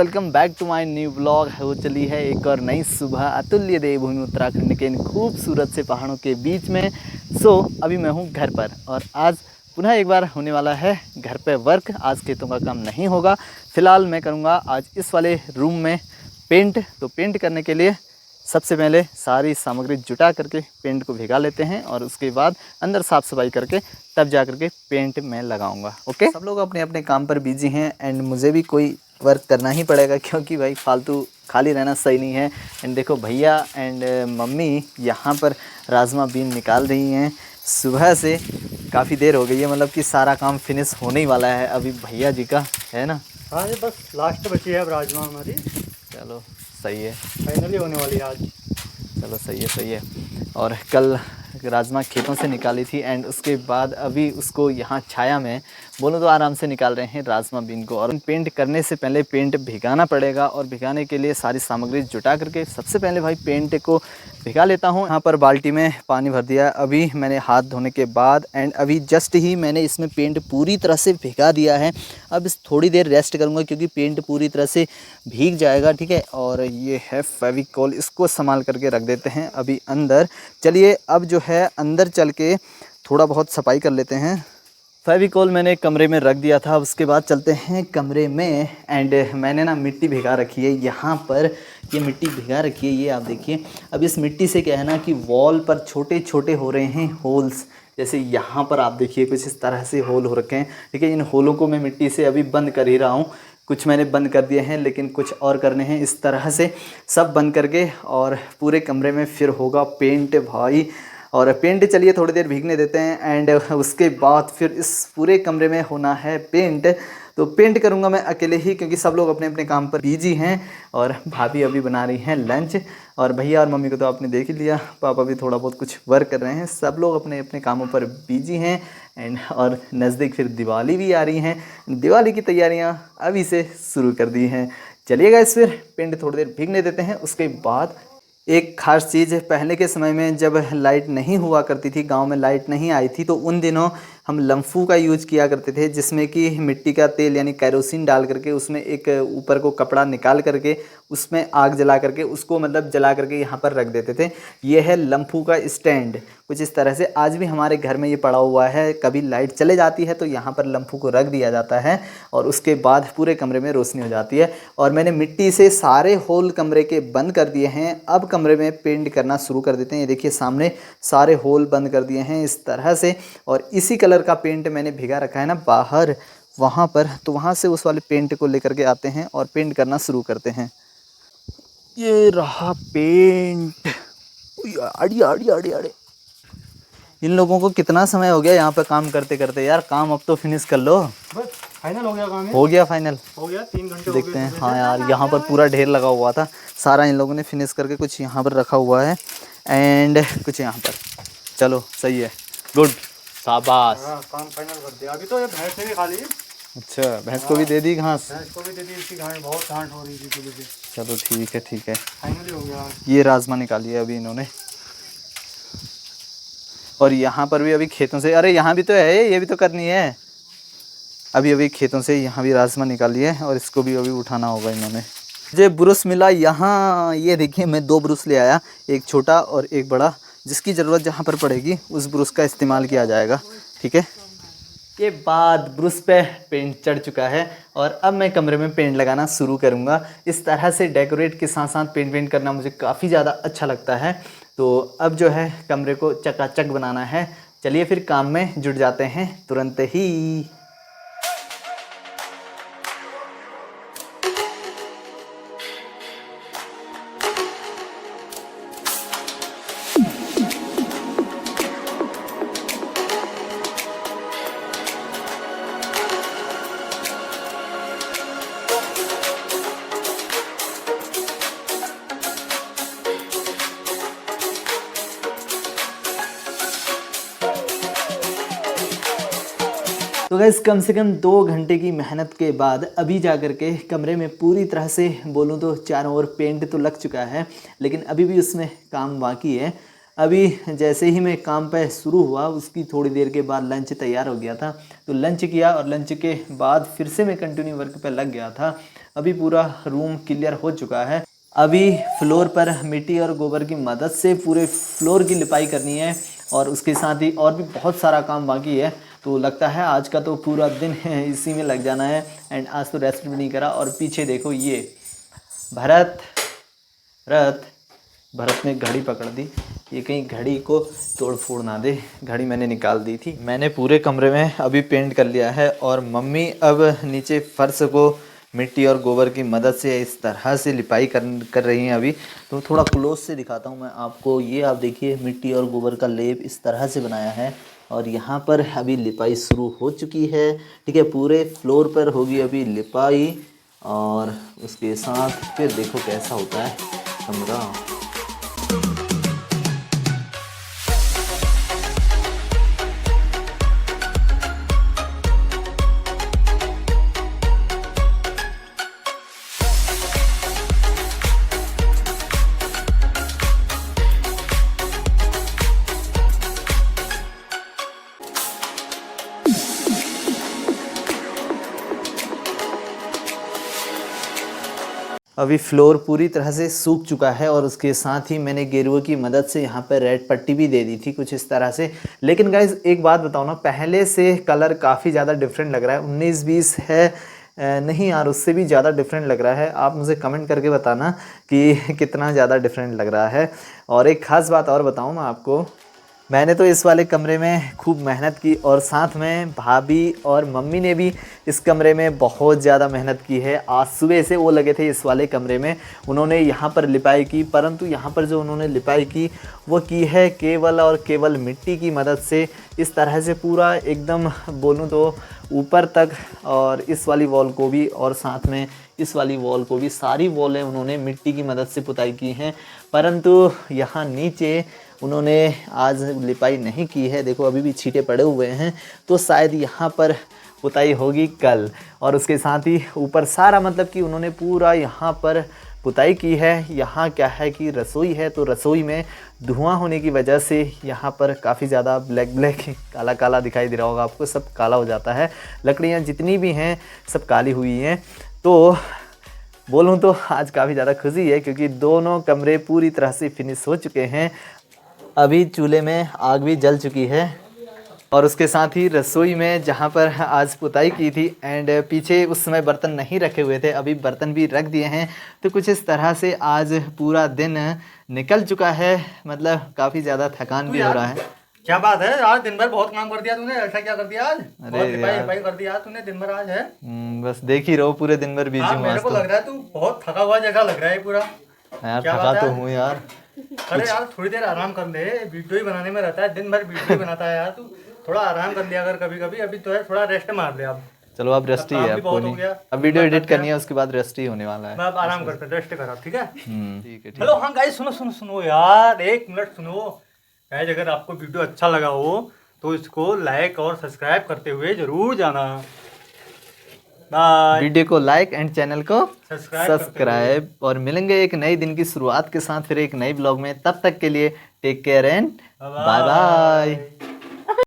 Welcome back to my new blog. हो चली है एक और नई सुबह अतुल्य देवभूमि उत्तराखंड के इन खूबसूरत से पहाड़ों के बीच में। अभी मैं हूँ घर पर और आज पुनः एक बार होने वाला है घर पे वर्क। आज खेतों का काम नहीं होगा, फ़िलहाल मैं करूँगा आज इस वाले रूम में पेंट। तो पेंट करने के लिए सबसे पहले सारी सामग्री जुटा करके पेंट को भिगा लेते हैं और उसके बाद अंदर साफ़ सफाई करके तब जा करके पेंट में लगाऊंगा। ओके, सब लोग अपने अपने काम पर बिजी हैं एंड मुझे भी कोई वर्क करना ही पड़ेगा क्योंकि भाई फालतू खाली रहना सही नहीं है। एंड देखो भैया एंड मम्मी यहाँ पर राजमा बीन निकाल रही हैं। सुबह से काफ़ी देर हो गई है, मतलब कि सारा काम फिनिश होने ही वाला है अभी भैया जी का, है ना। हाँ जी, बस लास्ट बची है अब राजमा हमारी। चलो सही है, फाइनली होने वाली है आज। चलो सही है सही है। और कल राजमा खेतों से निकाली थी एंड उसके बाद अभी उसको यहाँ छाया में बोलूँ तो आराम से निकाल रहे हैं राजमा बीन को। और पेंट करने से पहले पेंट भिगाना पड़ेगा और भिगाने के लिए सारी सामग्री जुटा करके सबसे पहले भाई पेंट को भिगा लेता हूँ। यहाँ पर बाल्टी में पानी भर दिया अभी मैंने हाथ धोने के बाद एंड अभी जस्ट ही मैंने इसमें पेंट पूरी तरह से भिगा दिया है। अब इस थोड़ी देर रेस्ट करूँगा क्योंकि पेंट पूरी तरह से भीग जाएगा, ठीक है। और ये है फेविकॉल, इसको संभाल करके रख देते हैं अभी अंदर। चलिए अब जो है अंदर चल के थोड़ा बहुत सफाई कर लेते हैं। फेविकॉल मैंने कमरे में रख दिया था, उसके बाद चलते हैं कमरे में। एंड मैंने ना मिट्टी भिगा रखी है यहाँ पर, ये मिट्टी भिगा रखी है, ये आप देखिए। अब इस मिट्टी से क्या है ना कि वॉल पर छोटे छोटे हो रहे हैं होल्स। जैसे यहाँ पर आप देखिए कुछ इस तरह से होल हो रखे हैं, ठीक है। इन होलों को मैं मिट्टी से अभी बंद कर ही रहा हूँ। कुछ मैंने बंद कर दिए हैं लेकिन कुछ और करने हैं। इस तरह से सब बंद करके और पूरे कमरे में फिर होगा पेंट भाई। और पेंट चलिए थोड़ी देर भीगने देते हैं एंड उसके बाद फिर इस पूरे कमरे में होना है पेंट। तो पेंट करूंगा मैं अकेले ही क्योंकि सब लोग अपने अपने काम पर बिजी हैं। और भाभी अभी बना रही हैं लंच और भैया और मम्मी को तो आपने देख ही लिया, पापा भी थोड़ा बहुत कुछ वर्क कर रहे हैं। सब लोग अपने अपने कामों पर बिजी हैं एंड और नज़दीक फिर दिवाली भी आ रही हैं। दिवाली की तैयारियां अभी से शुरू कर दी हैं। चलिएगा इस फिर पेंट थोड़ी देर भीगने देते हैं। उसके बाद एक ख़ास चीज़, पहले के समय में जब लाइट नहीं हुआ करती थी, गांव में लाइट नहीं आई थी, तो उन दिनों हम लम्फू का यूज किया करते थे जिसमें कि मिट्टी का तेल यानी कैरोसिन डाल करके उसमें एक ऊपर को कपड़ा निकाल करके उसमें आग जला करके उसको मतलब जला करके यहाँ पर रख देते थे। ये है लम्फू का स्टैंड, कुछ इस तरह से आज भी हमारे घर में ये पड़ा हुआ है। कभी लाइट चले जाती है तो यहाँ पर लम्फू को रख दिया जाता है और उसके बाद पूरे कमरे में रोशनी हो जाती है। और मैंने मिट्टी से सारे होल कमरे के बंद कर दिए हैं। अब कमरे में पेंट करना शुरू कर देते हैं। ये देखिए सामने सारे होल बंद कर दिए हैं इस तरह से। और इसी कलर का पेंट मैंने भिगा रखा है ना बाहर वहाँ पर, तो वहाँ से उस वाले पेंट को लेकर के आते हैं और पेंट करना शुरू करते हैं। ये रहा पेंट। आड़ी आड़ी आड़ी आड़ी। इन लोगों को कितना समय हो गया यहाँ पे काम करते करते यार, काम अब तो फिनिश कर लो। बस फाइनल हो गया काम है। हो गया फाइनल, हो गया 3 घंटे देखते हैं। हाँ यार यहाँ पर पूरा ढेर लगा हुआ था, सारा इन लोगों ने फिनिश करके कुछ यहाँ पर रखा हुआ है एंड कुछ यहाँ पर। चलो सही है, गुड, शाबाश। हाँ, काम फाइनल कर दिया। अभी तो ये भैंस ने भी खा ली। अच्छा, भैंस को भी दे दी घास? भैंस को भी दे दी, इसकी घास बहुत घाट हो रही थी सुबह से। चलो ठीक है ठीक है। फाइनली हो गया। ये राजमा निकाली है अभी इन्होंने। और यहाँ पर भी अभी खेतों से, अरे यहाँ भी तो है, ये भी तो करनी है। अभी अभी खेतों से यहाँ भी राजमा निकाली है और इसको भी अभी उठाना होगा इन्होंने। मुझे ब्रुश मिला यहाँ, ये देखिए मैं 2 ब्रुश ले आया, एक छोटा और एक बड़ा। जिसकी ज़रूरत जहाँ पर पड़ेगी उस ब्रुश का इस्तेमाल किया जाएगा, ठीक है। के बाद ब्रुश पे पेंट चढ़ चुका है और अब मैं कमरे में पेंट लगाना शुरू करूँगा। इस तरह से डेकोरेट के साथ साथ पेंट करना मुझे काफ़ी ज़्यादा अच्छा लगता है। तो अब जो है कमरे को चकाचक बनाना है। चलिए फिर काम में जुट जाते हैं तुरंत ही। तो गैस कम से कम 2 घंटे की मेहनत के बाद अभी जा कर के कमरे में पूरी तरह से बोलूँ तो चारों ओर पेंट तो लग चुका है, लेकिन अभी भी उसमें काम बाकी है। अभी जैसे ही मैं काम पे शुरू हुआ उसकी थोड़ी देर के बाद लंच तैयार हो गया था, तो लंच किया और लंच के बाद फिर से मैं कंटिन्यू वर्क पे लग गया था। अभी पूरा रूम क्लियर हो चुका है। अभी फ्लोर पर मिट्टी और गोबर की मदद से पूरे फ्लोर की लिपाई करनी है और उसके साथ ही और भी बहुत सारा काम बाकी है। तो लगता है आज का तो पूरा दिन इसी में लग जाना है। एंड आज तो रेस्ट भी नहीं करा। और पीछे देखो ये भरत ने घड़ी पकड़ दी, ये कहीं घड़ी को तोड़ फोड़ ना दे। घड़ी मैंने निकाल दी थी। मैंने पूरे कमरे में अभी पेंट कर लिया है और मम्मी अब नीचे फर्श को मिट्टी और गोबर की मदद से इस तरह से लिपाई कर रही हैं। अभी तो थोड़ा क्लोज से दिखाता हूँ मैं आपको। ये आप देखिए मिट्टी और गोबर का लेप इस तरह से बनाया है और यहाँ पर अभी लिपाई शुरू हो चुकी है। ठीक है, पूरे फ्लोर पर होगी अभी लिपाई और उसके साथ फिर देखो कैसा होता है कमरा। अभी फ्लोर पूरी तरह से सूख चुका है और उसके साथ ही मैंने गेरुए की मदद से यहाँ पर रेड पट्टी भी दे दी थी कुछ इस तरह से। लेकिन गाइज एक बात बताओ ना, पहले से कलर काफ़ी ज़्यादा डिफरेंट लग रहा है। 19-20 है नहीं यार, उससे भी ज़्यादा डिफरेंट लग रहा है। आप मुझे कमेंट करके बताना कि कितना ज़्यादा डिफरेंट लग रहा है। और एक ख़ास बात और बताऊँ मैं आपको, मैंने तो इस वाले कमरे में खूब मेहनत की और साथ में भाभी और मम्मी ने भी इस कमरे में बहुत ज़्यादा मेहनत की है। आज सुबह से वो लगे थे इस वाले कमरे में, उन्होंने यहाँ पर लिपाई की। परंतु यहाँ पर जो उन्होंने लिपाई की वो की है केवल और केवल मिट्टी की मदद से। इस तरह से पूरा एकदम बोलूँ तो ऊपर तक, और इस वाली वॉल को भी और साथ में इस वाली वॉल को भी, सारी वॉलें उन्होंने मिट्टी की मदद से पुताई की हैं। परंतु यहाँ नीचे उन्होंने आज लिपाई नहीं की है। देखो अभी भी छींटे पड़े हुए हैं, तो शायद यहाँ पर पुताई होगी कल। और उसके साथ ही ऊपर सारा मतलब कि उन्होंने पूरा यहाँ पर पुताई की है। यहाँ क्या है कि रसोई है, तो रसोई में धुआं होने की वजह से यहाँ पर काफ़ी ज़्यादा ब्लैक काला काला दिखाई दे रहा होगा आपको, सब काला हो जाता है। लकड़ियाँ जितनी भी हैं सब काली हुई हैं। तो बोलूँ तो आज काफ़ी ज़्यादा खुशी है क्योंकि दोनों कमरे पूरी तरह से फिनिश हो चुके हैं। अभी चूल्हे में आग भी जल चुकी है और उसके साथ ही रसोई में जहाँ पर आज पुताई की थी एंड पीछे उस समय बर्तन नहीं रखे हुए थे, अभी बर्तन भी रख दिए हैं। तो कुछ इस तरह से आज पूरा दिन निकल चुका है। मतलब काफ़ी ज़्यादा थकान भी हो रहा है। क्या बात है, आज दिन भर बहुत काम कर दिया तूने। ऐसा क्या कर दिया आज? बहुत लिपाई कर दिया तूने दिन भर आज है। बस देख ही रहो पूरे दिन भर बिजी हूँ। मेरे को लग रहा है तू बहुत थका हुआ जैसा लग रहा है पूरा। यार थका तो हूँ यार। अरे यार थोड़ी देर आराम कर ले, वीडियो ही बनाने में रहता है, दिन भर वीडियो ही बनाता है यार। तू थोड़ा आराम कर लिया अगर कभी कभी। अभी तो है थोड़ा रेस्ट मार ले अब। चलो अब रेस्ट ही है, अब बहुत हो गया। अब वीडियो एडिट करनी है, उसके बाद रेस्ट ही होने वाला है। अब आराम करते, रेस्ट कर अब, ठीक है? ठीक है। हेलो हाँ गाइस, सुनो यार, एक मिनट सुनो गाइस। अगर आपको वीडियो अच्छा लगा हो तो इसको लाइक और सब्सक्राइब करते हुए जरूर जाना। बाय। वीडियो को लाइक एंड चैनल को सब्सक्राइब। और मिलेंगे एक नई दिन की शुरुआत के साथ फिर एक नई ब्लॉग में। तब तक के लिए take care and bye bye.